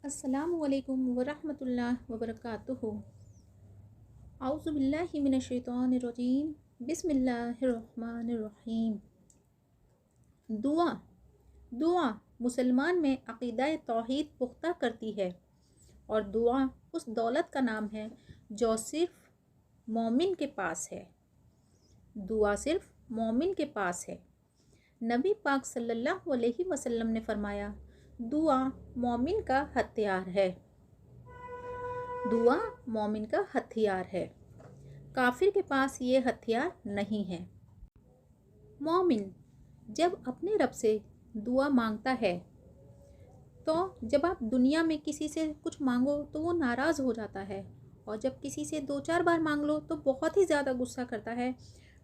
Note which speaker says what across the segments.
Speaker 1: अस्सलामुअलैकुम वरहमतुल्लाहि वबरकातुहू। औज़ु बिल्लाहि मिनश्शैतानिर्रजीम। बिस्मिल्लाहिर्रहमानिर्रहीम। दुआ। दुआ मुसलमान में अक़ीदा तौहीद पुख्ता करती है और दुआ उस दौलत का नाम है जो सिर्फ़ मोमिन के पास है। दुआ सिर्फ़ मोमिन के पास है। नबी पाक सल्लल्लाहु अलैहि वसल्लम ने फरमाया, दुआ मोमिन का हथियार है। दुआ मोमिन का हथियार है। काफिर के पास ये हथियार नहीं है। मोमिन जब अपने रब से दुआ मांगता है तो जब आप दुनिया में किसी से कुछ मांगो तो वो नाराज़ हो जाता है, और जब किसी से 2-4 बार मांग लो तो बहुत ही ज़्यादा गुस्सा करता है।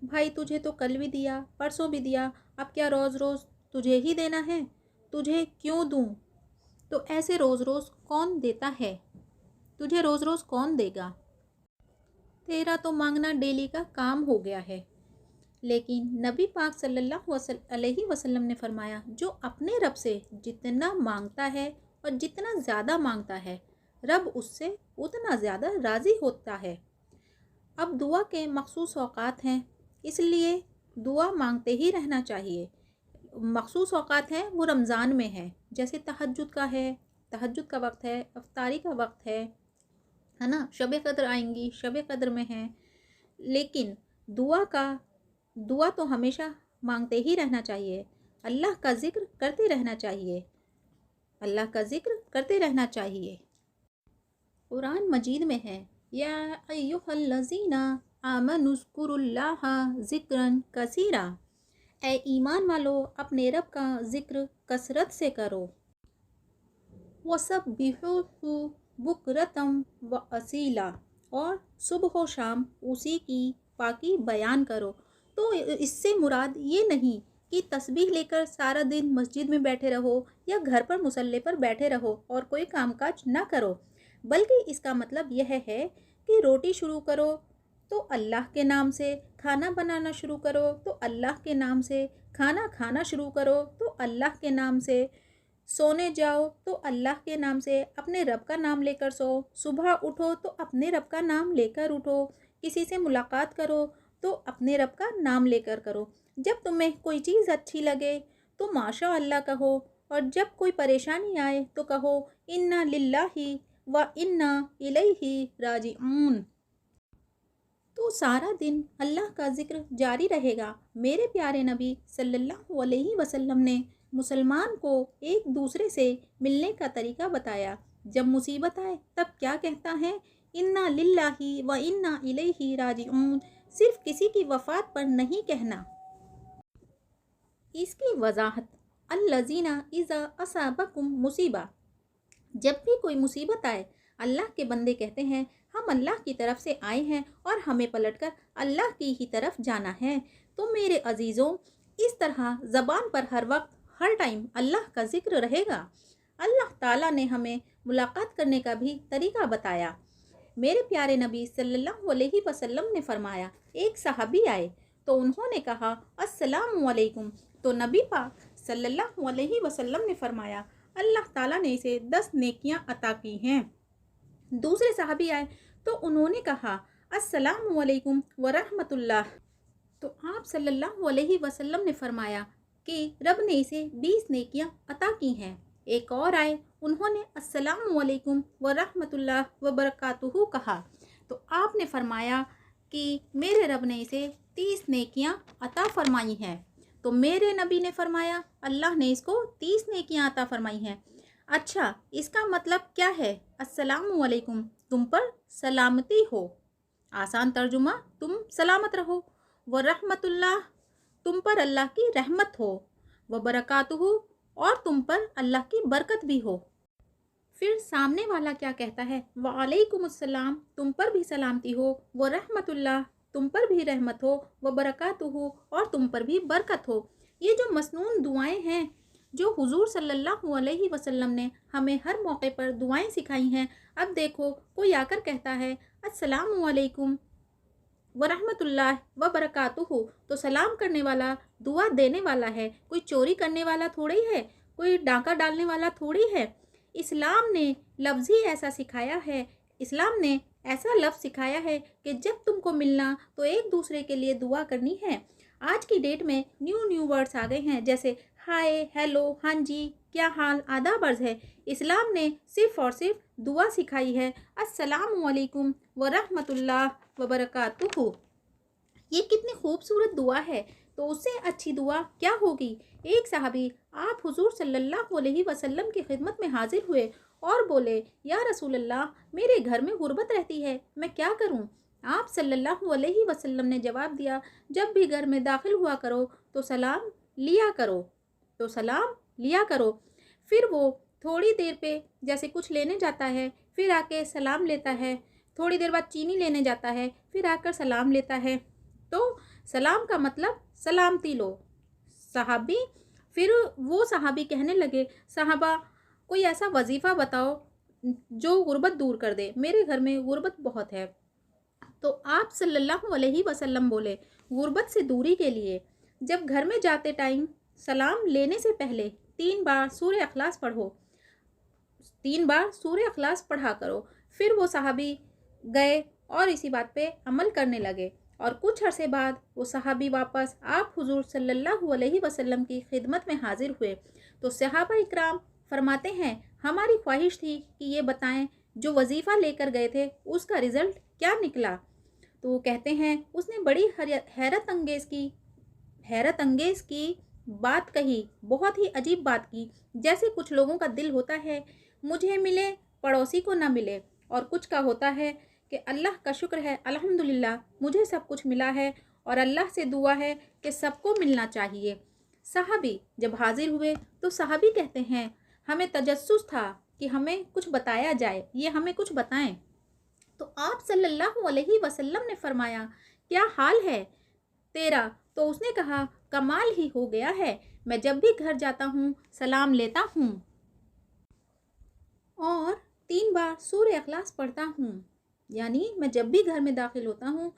Speaker 1: भाई तुझे तो कल भी दिया, परसों भी दिया, अब क्या रोज़ रोज़ तुझे ही देना है? तुझे क्यों दूँ? तो ऐसे रोज़ रोज़ कौन देता है? तुझे रोज़ रोज़ कौन देगा? तेरा तो मांगना डेली का काम हो गया है। लेकिन नबी पाक सल्लल्लाहु अलैहि वसल्लम ने फरमाया, जो अपने रब से जितना मांगता है और जितना ज़्यादा मांगता है, रब उससे उतना ज़्यादा राज़ी होता है। अब दुआ के मखसूस औक़ात हैं, इसलिए दुआ मांगते ही रहना चाहिए। मखसूस औक़ात हैं वो रमज़ान में है, जैसे तहज्जुद का है, तहज्जुद का वक्त है, इफ्तारी का वक्त है ना, शब कद्र आएंगी, शब कद्र में है। लेकिन दुआ तो हमेशा मांगते ही रहना चाहिए। अल्लाह का ज़िक्र करते रहना चाहिए। अल्लाह का ज़िक्र करते रहना चाहिए। कुरान मजीद में है, या अय्युहल्लज़ीना आमनुज़्कुरुल्लाह ज़िक्रन कसीरा। ए ईमान वालो, अपने रब का ज़िक्र कसरत से करो। वसब्बिहुहु बुकरतम व असीला, और सुबह व शाम उसी की पाकी बयान करो। तो इससे मुराद ये नहीं कि तस्बीह लेकर सारा दिन मस्जिद में बैठे रहो या घर पर मुसल्ले पर बैठे रहो और कोई कामकाज ना करो, बल्कि इसका मतलब यह है कि रोटी शुरू करो तो अल्लाह के नाम से, खाना बनाना शुरू करो तो अल्लाह के नाम से, खाना खाना शुरू करो तो अल्लाह के नाम से, सोने जाओ तो अल्लाह के नाम से, अपने रब का नाम लेकर सो, सुबह उठो तो अपने रब का नाम लेकर उठो, किसी से मुलाकात करो तो अपने रब का नाम लेकर करो। जब तुम्हें कोई चीज़ अच्छी लगे तो माशा अल्लाह कहो, और जब कोई परेशानी आए तो कहो इन्ना लिल्लाही व इन्ना इलैहि राजिऊन। तो सारा दिन अल्लाह का ज़िक्र जारी रहेगा। मेरे प्यारे नबी सल्लल्लाहु अलैहि वसल्लम ने मुसलमान को एक दूसरे से मिलने का तरीका बताया। जब मुसीबत आए तब क्या कहता है? इन्ना लिल्लाही व इन्ना इलैहि राजिऊन। सिर्फ किसी की वफ़ात पर नहीं कहना। इसकी वजाहत, अल्लज़ीना इज़ा असाबकुम मुसीबा, जब भी कोई मुसीबत आए अल्लाह के बंदे कहते हैं, हम अल्लाह की तरफ से आए हैं और हमें पलटकर अल्लाह की ही तरफ जाना है। तो मेरे अजीज़ों, इस तरह ज़बान पर हर वक्त हर टाइम अल्लाह का ज़िक्र रहेगा। अल्लाह ताला ने हमें मुलाकात करने का भी तरीका बताया। मेरे प्यारे नबी सल्लल्लाहु अलैहि वसल्लम ने फरमाया, एक सहाबी आए तो उन्होंने कहा अस्सलामु अलैकुम। तो नबी पाक सल्लल्लाहु अलैहि वसल्लम ने फरमाया, अल्लाह ताला ने इसे 10 नेकियां अता की हैं। दूसरे साहबी आए तो उन्होंने कहा अस्सलामु अलैकुम व रहमतुल्लाह। तो आप सल्लल्लाहु अलैहि वसल्लम ने फरमाया कि रब ने इसे 20 नेकियां अता की हैं। एक और आए, उन्होंने अस्सलामु अलैकुम व रहमतुल्लाह व बरकातुहू कहा, तो आपने फरमाया कि मेरे रब ने इसे 30 नेकियां अता फरमाई हैं। तो मेरे नबी ने फरमाया अल्लाह ने इसको 30 नेकियां अता फरमाई हैं। अच्छा, इसका मतलब क्या है? अस्सलामु अलैकुम, तुम पर सलामती हो। आसान तर्जुमा, तुम सलामत रहो। व रहमतुल्लाह, तुम पर अल्लाह की रहमत हो। व बरकातुहू, और तुम पर अल्लाह की बरकत भी हो। फिर सामने वाला क्या कहता है? वालेकुमुस्सलाम, तुम पर भी सलामती हो। व रहमतुल्लाह, तुम पर भी रहमत हो। व बरकातुहू, और तुम पर भी बरकत हो। ये जो मसनून दुआएं हैं जो हुजूर सल्लल्लाहु अलैहि वसल्लम ने हमें हर मौके पर दुआएं सिखाई हैं। अब देखो, कोई आकर कहता है अस्सलामु अलैकुम व रहमतुल्लाह व बरकातुहू, तो सलाम करने वाला दुआ देने वाला है, कोई चोरी करने वाला थोड़ी है, कोई डाका डालने वाला थोड़ी है। इस्लाम ने लफ्ज़ ही ऐसा सिखाया है, इस्लाम ने ऐसा लफ्ज़ सिखाया है कि जब तुमको मिलना तो एक दूसरे के लिए दुआ करनी है। आज की डेट में न्यू न्यू वर्ड्स आ गए हैं, जैसे हाय, हेलो, हाँ जी, क्या हाल, आदाब अर्ज़ है। इस्लाम ने सिर्फ़ और सिर्फ दुआ सिखाई है, अस्सलामु अलैकुम व रहमतुल्लाह व बरकातुहू। ये कितनी खूबसूरत दुआ है, तो उससे अच्छी दुआ क्या होगी। एक साहबी आप हुजूर सल्लल्लाहु अलैहि वसल्लम की खिदमत में हाजिर हुए और बोले, या रसूल अल्लाह, मेरे घर में गुर्बत रहती है, मैं क्या करूं। आप सल्लल्लाहु अलैहि वसल्लम ने जवाब दिया, जब भी घर में दाखिल हुआ करो तो सलाम लिया करो, तो सलाम लिया करो। फिर वो थोड़ी देर पे जैसे कुछ लेने जाता है, फिर आके सलाम लेता है, थोड़ी देर बाद चीनी लेने जाता है, फिर आकर सलाम लेता है। तो सलाम का मतलब सलामती लो। सहाबी फिर वो सहाबी कहने लगे, साहबा कोई ऐसा वजीफ़ा बताओ जो गुर्बत दूर कर दे, मेरे घर में गुर्बत बहुत है। तो आप सल्लल्लाहु अलैहि वसल्लम बोले, गुर्बत से दूरी के लिए जब घर में जाते टाइम सलाम लेने से पहले 3 बार सूरह अखलास पढ़ो, 3 बार सूरह अखलास पढ़ा करो। फिर वो सहाबी गए और इसी बात पे अमल करने लगे और कुछ अरसे बाद वो सहाबी वापस आप हुजूर सल्लल्लाहु अलैहि वसल्लम की खिदमत में हाजिर हुए। तो सहाबा इकराम फरमाते हैं, हमारी ख्वाहिश थी कि ये बताएं जो वजीफ़ा लेकर गए थे उसका रिज़ल्ट क्या निकला। तो वो कहते हैं, उसने बड़ी हैरत अंगेज़ की बात कही, बहुत ही अजीब बात की। जैसे कुछ लोगों का दिल होता है मुझे मिले पड़ोसी को ना मिले, और कुछ का होता है कि अल्लाह का शुक्र है, अल्हम्दुलिल्लाह मुझे सब कुछ मिला है और अल्लाह से दुआ है कि सबको मिलना चाहिए। साहबी जब हाजिर हुए तो साहबी कहते हैं, हमें तजस्सुस था कि हमें कुछ बताया जाए, ये हमें कुछ बताएं। तो आप सल्लल्लाहु अलैहि वसल्लम ने फरमाया, क्या हाल है तेरा। तो उसने कहा, कमाल ही हो गया है, मैं जब भी घर जाता हूँ सलाम लेता हूँ और 3 बार सूरह अखलास पढ़ता हूँ। यानी मैं जब भी घर में दाखिल होता हूँ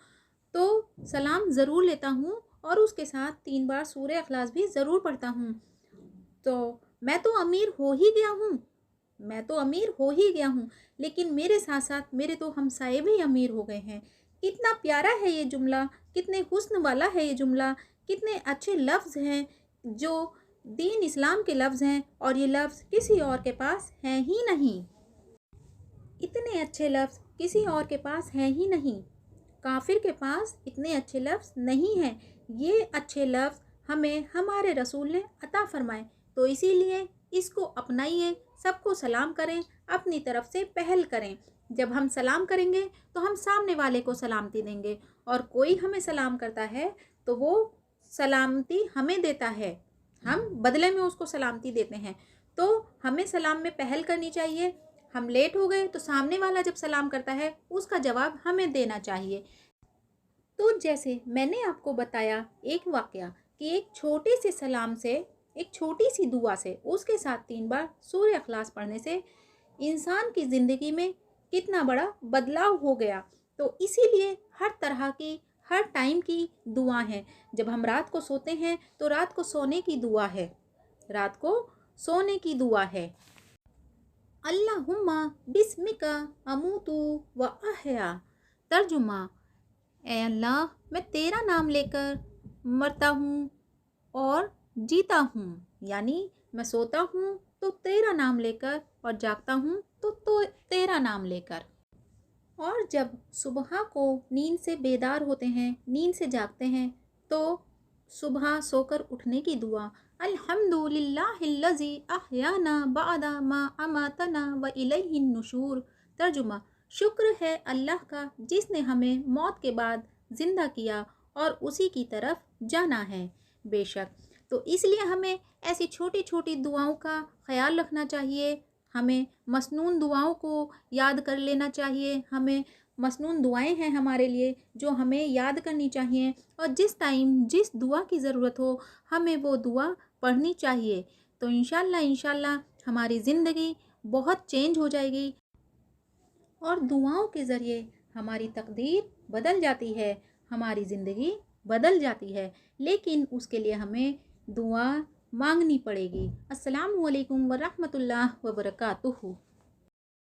Speaker 1: तो सलाम ज़रूर लेता हूँ और उसके साथ 3 बार सूरह अखलास भी ज़रूर पढ़ता हूँ। तो मैं तो अमीर हो ही गया हूँ, मैं तो अमीर हो ही गया हूँ, लेकिन मेरे साथ साथ मेरे तो हमसाए भी अमीर हो गए हैं। कितना प्यारा है ये जुमला, कितने हुस्न वाला है ये जुमला, कितने अच्छे लफ्ज़ हैं जो दीन इस्लाम के लफ्ज़ हैं और ये लफ्ज़ किसी और के पास हैं ही नहीं। इतने अच्छे लफ्ज़ किसी और के पास हैं ही नहीं। काफिर के पास इतने अच्छे लफ्ज़ नहीं हैं। ये अच्छे लफ्ज़ हमें हमारे रसूल ने अता फरमाए, तो इसीलिए इसको अपनाइए, सबको सलाम करें, अपनी तरफ से पहल करें। जब हम सलाम करेंगे तो हम सामने वाले को सलामती देंगे और कोई हमें सलाम करता है तो वो सलामती हमें देता है, हम बदले में उसको सलामती देते हैं। तो हमें सलाम में पहल करनी चाहिए। हम लेट हो गए तो सामने वाला जब सलाम करता है उसका जवाब हमें देना चाहिए। तो जैसे मैंने आपको बताया एक वाकया कि एक छोटे से सलाम से, एक छोटी सी दुआ से, उसके साथ 3 बार सूरह अखलास पढ़ने से इंसान की ज़िंदगी में कितना बड़ा बदलाव हो गया। तो इसीलिए हर तरह की, हर टाइम की दुआ है। जब हम रात को सोते हैं तो रात को सोने की दुआ है, रात को सोने की दुआ है, अल्लाहुम्मा बिस्मिका अमूतु व अहया। तर्जुमा, ए अल्लाह, मैं तेरा नाम लेकर मरता हूँ और जीता हूँ। यानी मैं सोता हूँ तो तेरा नाम लेकर और जागता हूँ तो तेरा नाम लेकर। और जब सुबह को नींद से बेदार होते हैं, नींद से जागते हैं, तो सुबह सोकर उठने की दुआ, अल्हम्दुलिल्लाहिल्लज़ी अहयाना बअदा मा अमातना व इलैहिन नुशूर। तर्जुमा, शुक्र है अल्लाह का जिसने हमें मौत के बाद ज़िंदा किया और उसी की तरफ जाना है। बेशक, तो इसलिए हमें ऐसी छोटी छोटी दुआओं का ख्याल रखना चाहिए। हमें मसनून दुआओं को याद कर लेना चाहिए। हमें मसनून दुआएं हैं हमारे लिए जो हमें याद करनी चाहिए, और जिस टाइम जिस दुआ की ज़रूरत हो हमें वो दुआ पढ़नी चाहिए। तो इंशाल्लाह हमारी ज़िंदगी बहुत चेंज हो जाएगी और दुआओं के ज़रिए हमारी तकदीर बदल जाती है, हमारी ज़िंदगी बदल जाती है। लेकिन उसके लिए हमें दुआ मांगनी पड़ेगी। अस्सलामु अलैकुम वरहमतुल्लाह वबरकातुहू।